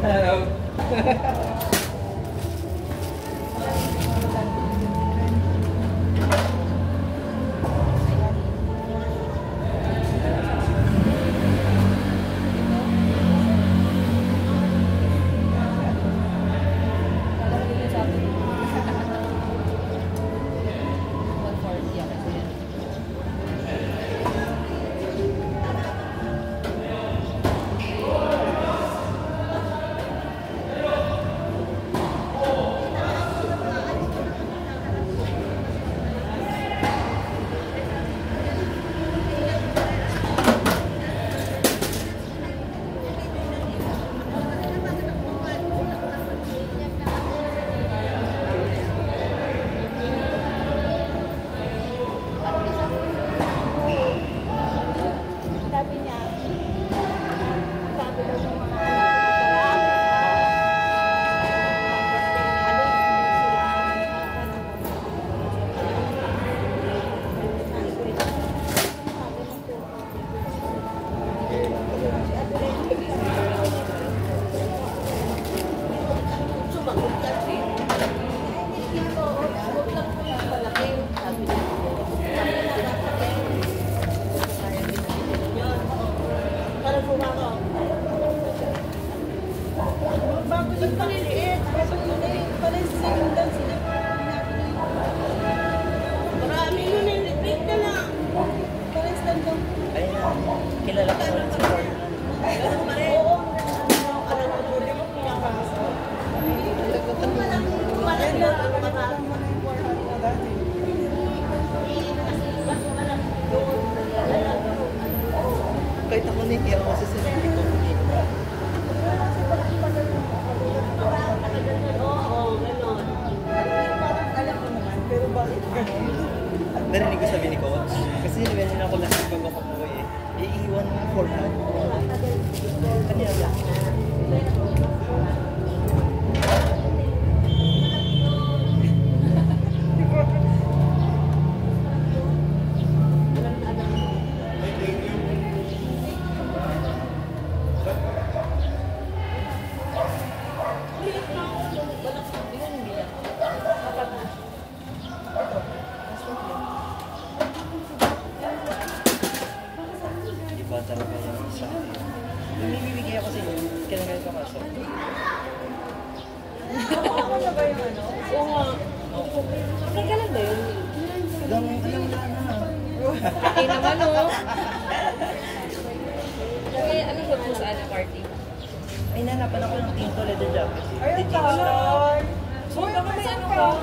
Hello. Kilala ko rin si Paul. Kahit ako hindi ako sa sarili ko. Narinig ko sabi ni Coach. Kasi nilibyan ako lang pag ako po eh. Iiwan mo yung format. Kanina lang. Talaga yung isa. Bibigay ako sa inyo. Kailangan ko kaso. Ako na ba yung ano? Oo nga. Okay ka lang ba yun? Alam mo na. Okay naman o. Okay, ano ba po saan ang party? Ay, nanapan ako ng Team Toledo jacket. Ayun ka lang. So, baka may ano ka?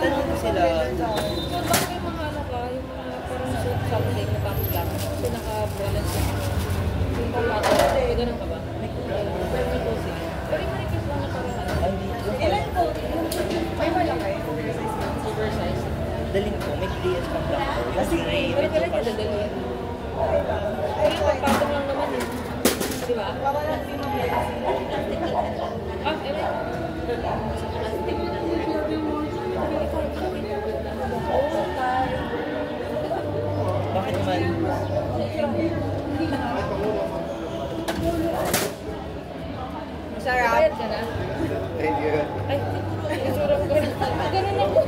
Tanong ko sila. So, baka may mga ano ka? Yung mga parang suit something na pang black. So, naka-balance yung yung pang-mato. May ganun ka ba? May cozy. Pero yung manipis lang na parang ano. Ay, dito. Ilan ko? May malaki? Oversize. Daling ko, may DS pang black ko. Kasi gray. Pero kailan ka dadalhin? Pero yung pagpatong lang naman eh. Di ba? Ah, ewan. Bakit naman? Masarap. Bayad ka na? Thank you. Ay, isurap ko. Ganun ako.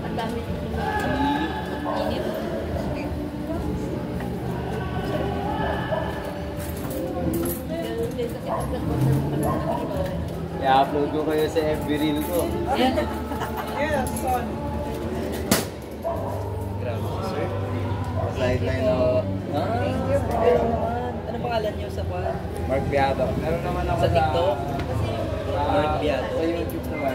Ang dami. Init. I-upload ko kayo sa FB reel ko. Yes, son. Grabe, sir. Sideline ako. Thank you, bro. Ano pangalan niyo sa kwan? Mark Biado. Meron naman ako Sa TikTok? sa Mark Biado. Sa YouTube naman.